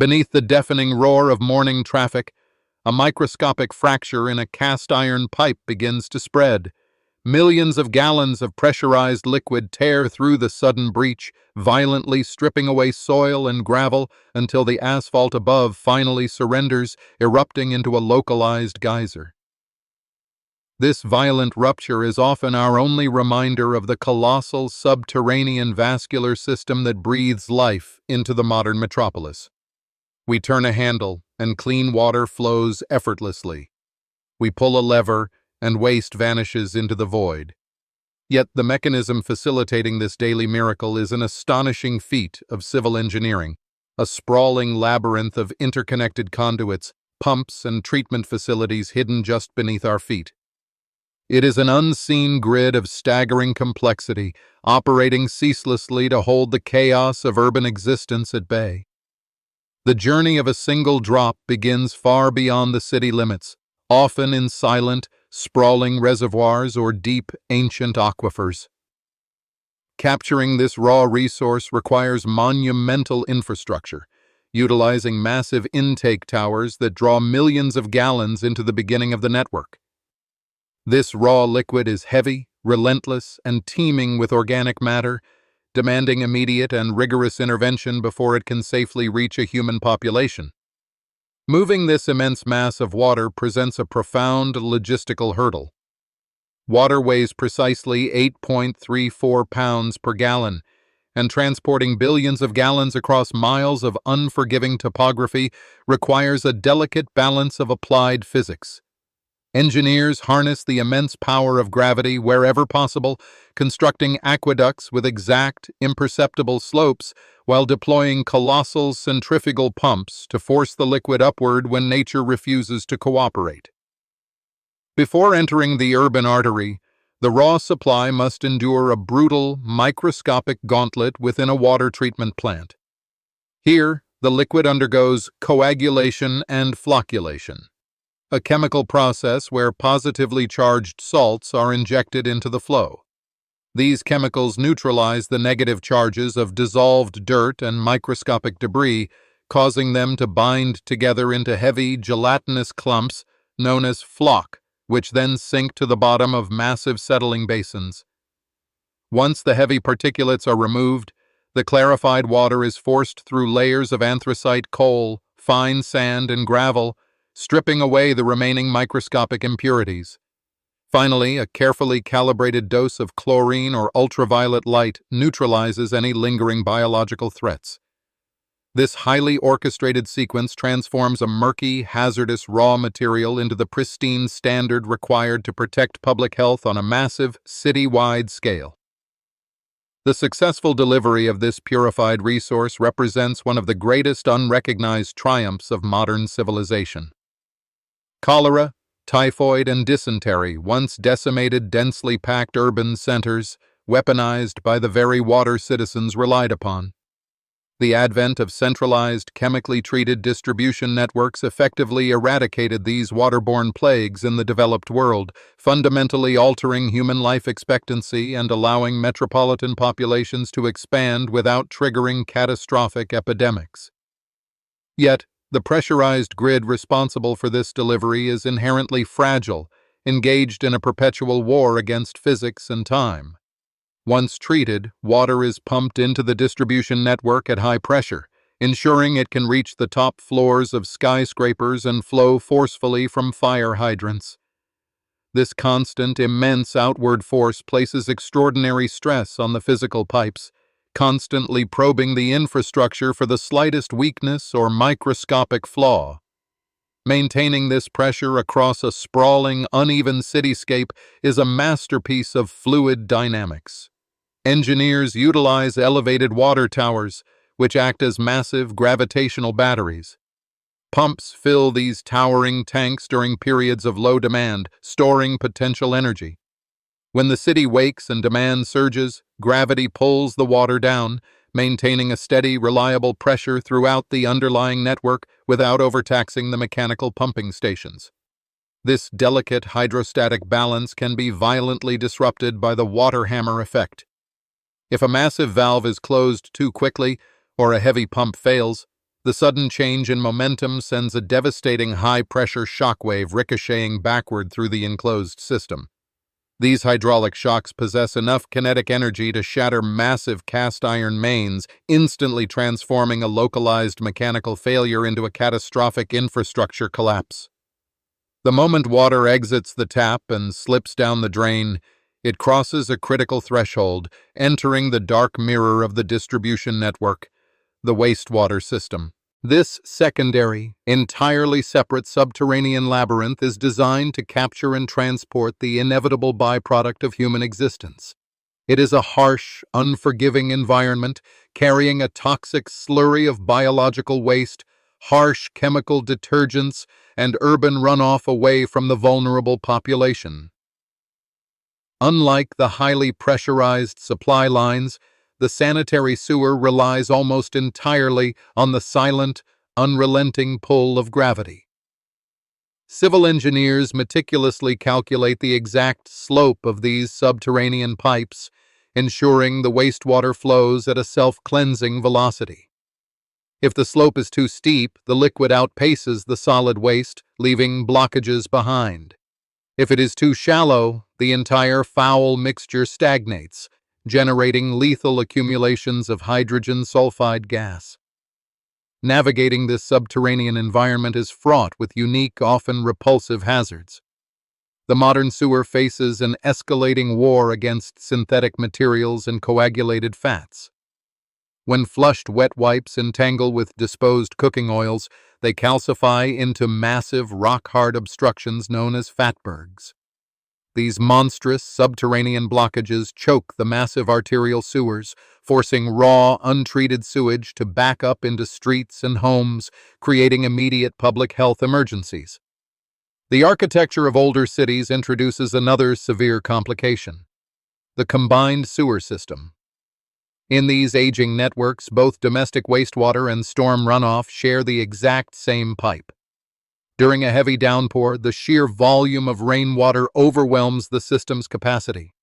Beneath the deafening roar of morning traffic, a microscopic fracture in a cast-iron pipe begins to spread. Millions of gallons of pressurized liquid tear through the sudden breach, violently stripping away soil and gravel until the asphalt above finally surrenders, erupting into a localized geyser. This violent rupture is often our only reminder of the colossal subterranean vascular system that breathes life into the modern metropolis. We turn a handle, and clean water flows effortlessly. We pull a lever, and waste vanishes into the void. Yet the mechanism facilitating this daily miracle is an astonishing feat of civil engineering, a sprawling labyrinth of interconnected conduits, pumps, and treatment facilities hidden just beneath our feet. It is an unseen grid of staggering complexity, operating ceaselessly to hold the chaos of urban existence at bay. The journey of a single drop begins far beyond the city limits, often in silent, sprawling reservoirs or deep, ancient aquifers. Capturing this raw resource requires monumental infrastructure, utilizing massive intake towers that draw millions of gallons into the beginning of the network. This raw liquid is heavy, relentless, and teeming with organic matter, demanding immediate and rigorous intervention before it can safely reach a human population. Moving this immense mass of water presents a profound logistical hurdle. Water weighs precisely 8.34 pounds per gallon, and transporting billions of gallons across miles of unforgiving topography requires a delicate balance of applied physics. Engineers harness the immense power of gravity wherever possible, constructing aqueducts with exact, imperceptible slopes while deploying colossal centrifugal pumps to force the liquid upward when nature refuses to cooperate. Before entering the urban artery, the raw supply must endure a brutal, microscopic gauntlet within a water treatment plant. Here, the liquid undergoes coagulation and flocculation, a chemical process where positively charged salts are injected into the flow. These chemicals neutralize the negative charges of dissolved dirt and microscopic debris, causing them to bind together into heavy, gelatinous clumps known as floc, which then sink to the bottom of massive settling basins. Once the heavy particulates are removed, the clarified water is forced through layers of anthracite coal, fine sand, and gravel, stripping away the remaining microscopic impurities. Finally, a carefully calibrated dose of chlorine or ultraviolet light neutralizes any lingering biological threats. This highly orchestrated sequence transforms a murky, hazardous raw material into the pristine standard required to protect public health on a massive, city-wide scale. The successful delivery of this purified resource represents one of the greatest unrecognized triumphs of modern civilization. Cholera, typhoid, and dysentery once decimated densely packed urban centers, weaponized by the very water citizens relied upon. The advent of centralized, chemically treated distribution networks effectively eradicated these waterborne plagues in the developed world, fundamentally altering human life expectancy and allowing metropolitan populations to expand without triggering catastrophic epidemics. Yet, the pressurized grid responsible for this delivery is inherently fragile, engaged in a perpetual war against physics and time. Once treated, water is pumped into the distribution network at high pressure, ensuring it can reach the top floors of skyscrapers and flow forcefully from fire hydrants. This constant, immense outward force places extraordinary stress on the physical pipes, constantly probing the infrastructure for the slightest weakness or microscopic flaw. Maintaining this pressure across a sprawling, uneven cityscape is a masterpiece of fluid dynamics. Engineers utilize elevated water towers, which act as massive gravitational batteries. Pumps fill these towering tanks during periods of low demand, storing potential energy. When the city wakes and demand surges, gravity pulls the water down, maintaining a steady, reliable pressure throughout the underlying network without overtaxing the mechanical pumping stations. This delicate hydrostatic balance can be violently disrupted by the water hammer effect. If a massive valve is closed too quickly or a heavy pump fails, The sudden change in momentum sends a devastating high-pressure shockwave ricocheting backward through the enclosed system. These hydraulic shocks possess enough kinetic energy to shatter massive cast iron mains, instantly transforming a localized mechanical failure into a catastrophic infrastructure collapse. The moment water exits the tap and slips down the drain, it crosses a critical threshold, entering the dark mirror of the distribution network, the wastewater system. This secondary, entirely separate subterranean labyrinth is designed to capture and transport the inevitable byproduct of human existence. It is a harsh, unforgiving environment, carrying a toxic slurry of biological waste, harsh chemical detergents, and urban runoff away from the vulnerable population. Unlike the highly pressurized supply lines, the sanitary sewer relies almost entirely on the silent, unrelenting pull of gravity. Civil engineers meticulously calculate the exact slope of these subterranean pipes, ensuring the wastewater flows at a self-cleansing velocity. If the slope is too steep, the liquid outpaces the solid waste, leaving blockages behind. If it is too shallow, the entire foul mixture stagnates, generating lethal accumulations of hydrogen sulfide gas. Navigating this subterranean environment is fraught with unique, often repulsive hazards. The modern sewer faces an escalating war against synthetic materials and coagulated fats. When flushed wet wipes entangle with disposed cooking oils, they calcify into massive, rock-hard obstructions known as fatbergs. These monstrous subterranean blockages choke the massive arterial sewers, forcing raw, untreated sewage to back up into streets and homes, creating immediate public health emergencies. The architecture of older cities introduces another severe complication: the combined sewer system. In these aging networks, both domestic wastewater and storm runoff share the exact same pipe. During a heavy downpour, the sheer volume of rainwater overwhelms the system's capacity.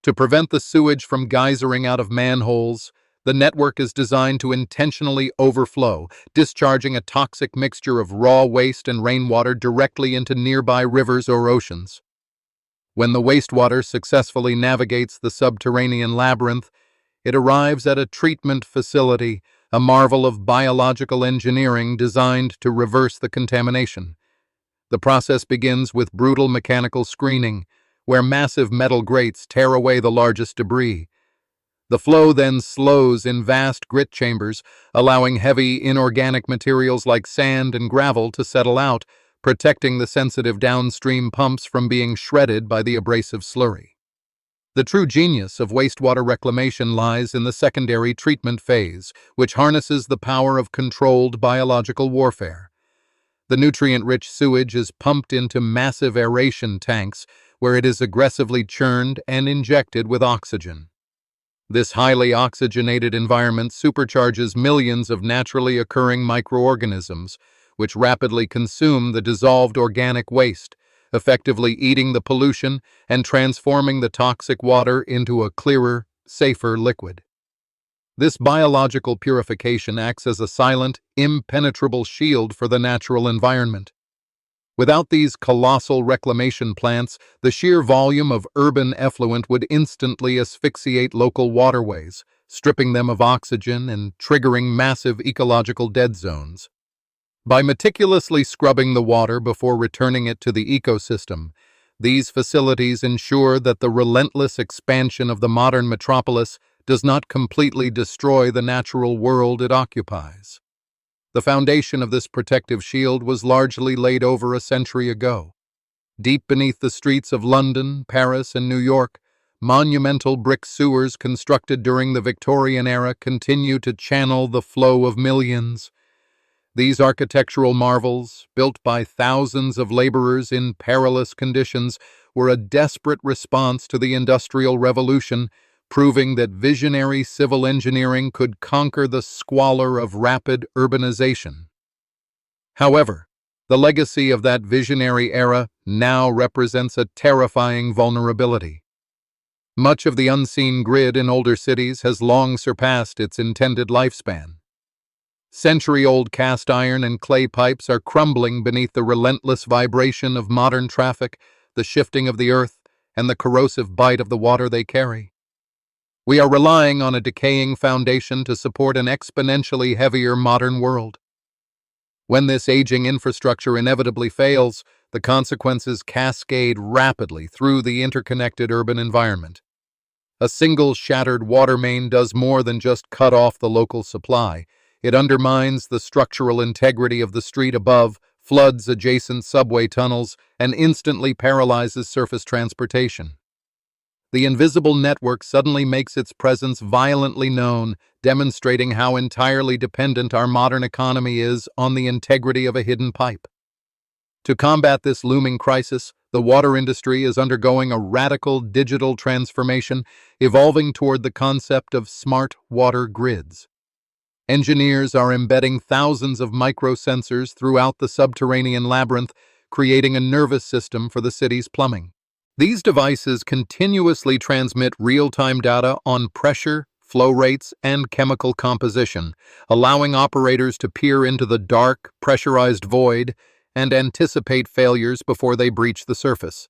To prevent the sewage from geysering out of manholes, the network is designed to intentionally overflow, discharging a toxic mixture of raw waste and rainwater directly into nearby rivers or oceans. When the wastewater successfully navigates the subterranean labyrinth, it arrives at a treatment facility, a marvel of biological engineering designed to reverse the contamination. The process begins with brutal mechanical screening, where massive metal grates tear away the largest debris. The flow then slows in vast grit chambers, allowing heavy inorganic materials like sand and gravel to settle out, protecting the sensitive downstream pumps from being shredded by the abrasive slurry. The true genius of wastewater reclamation lies in the secondary treatment phase, which harnesses the power of controlled biological warfare. The nutrient-rich sewage is pumped into massive aeration tanks, where it is aggressively churned and injected with oxygen. This highly oxygenated environment supercharges millions of naturally occurring microorganisms, which rapidly consume the dissolved organic waste, effectively eating the pollution and transforming the toxic water into a clearer, safer liquid. This biological purification acts as a silent, impenetrable shield for the natural environment. Without these colossal reclamation plants, the sheer volume of urban effluent would instantly asphyxiate local waterways, stripping them of oxygen and triggering massive ecological dead zones. By meticulously scrubbing the water before returning it to the ecosystem, these facilities ensure that the relentless expansion of the modern metropolis does not completely destroy the natural world it occupies. The foundation of this protective shield was largely laid over a century ago. Deep beneath the streets of London, Paris, and New York, monumental brick sewers constructed during the Victorian era continue to channel the flow of millions. These architectural marvels, built by thousands of laborers in perilous conditions, were a desperate response to the Industrial Revolution, proving that visionary civil engineering could conquer the squalor of rapid urbanization. However, the legacy of that visionary era now represents a terrifying vulnerability. Much of the unseen grid in older cities has long surpassed its intended lifespan. Century-old cast iron and clay pipes are crumbling beneath the relentless vibration of modern traffic, the shifting of the earth, and the corrosive bite of the water they carry. We are relying on a decaying foundation to support an exponentially heavier modern world. When this aging infrastructure inevitably fails, the consequences cascade rapidly through the interconnected urban environment. A single shattered water main does more than just cut off the local supply. It undermines the structural integrity of the street above, floods adjacent subway tunnels, and instantly paralyzes surface transportation. The invisible network suddenly makes its presence violently known, demonstrating how entirely dependent our modern economy is on the integrity of a hidden pipe. To combat this looming crisis, the water industry is undergoing a radical digital transformation, evolving toward the concept of smart water grids. Engineers are embedding thousands of microsensors throughout the subterranean labyrinth, creating a nervous system for the city's plumbing. These devices continuously transmit real-time data on pressure, flow rates, and chemical composition, allowing operators to peer into the dark, pressurized void and anticipate failures before they breach the surface.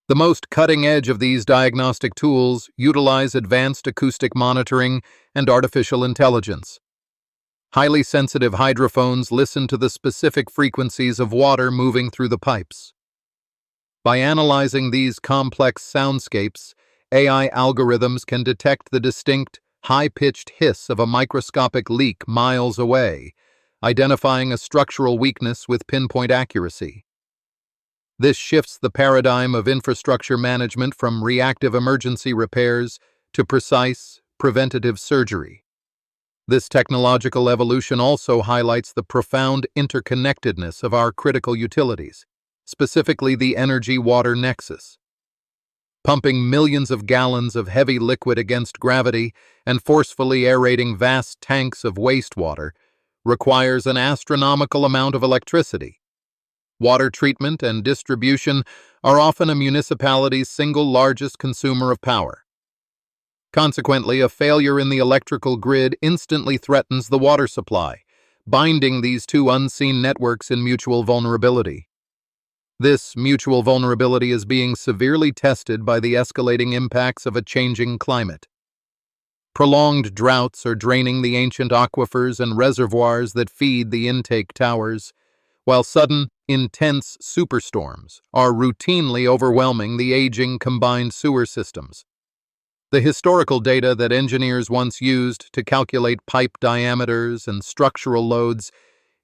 The most cutting edge of these diagnostic tools utilize advanced acoustic monitoring and artificial intelligence. Highly sensitive hydrophones listen to the specific frequencies of water moving through the pipes. By analyzing these complex soundscapes, AI algorithms can detect the distinct, high-pitched hiss of a microscopic leak miles away, identifying a structural weakness with pinpoint accuracy. This shifts the paradigm of infrastructure management from reactive emergency repairs to precise, preventative surgery. This technological evolution also highlights the profound interconnectedness of our critical utilities, specifically the energy-water nexus. Pumping millions of gallons of heavy liquid against gravity and forcefully aerating vast tanks of wastewater requires an astronomical amount of electricity. Water treatment and distribution are often a municipality's single largest consumer of power. Consequently, a failure in the electrical grid instantly threatens the water supply, binding these two unseen networks in mutual vulnerability. This mutual vulnerability is being severely tested by the escalating impacts of a changing climate. Prolonged droughts are draining the ancient aquifers and reservoirs that feed the intake towers, while sudden, intense superstorms are routinely overwhelming the aging combined sewer systems. The historical data that engineers once used to calculate pipe diameters and structural loads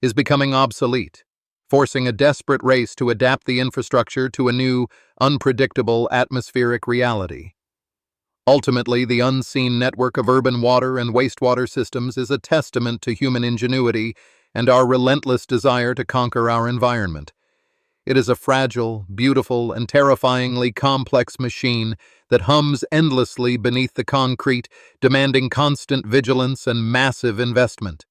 is becoming obsolete, forcing a desperate race to adapt the infrastructure to a new, unpredictable atmospheric reality. Ultimately, the unseen network of urban water and wastewater systems is a testament to human ingenuity and our relentless desire to conquer our environment. It is a fragile, beautiful, and terrifyingly complex machine that hums endlessly beneath the concrete, demanding constant vigilance and massive investment.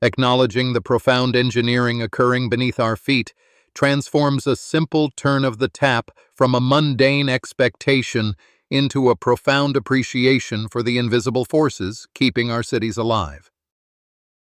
Acknowledging the profound engineering occurring beneath our feet transforms a simple turn of the tap from a mundane expectation into a profound appreciation for the invisible forces keeping our cities alive.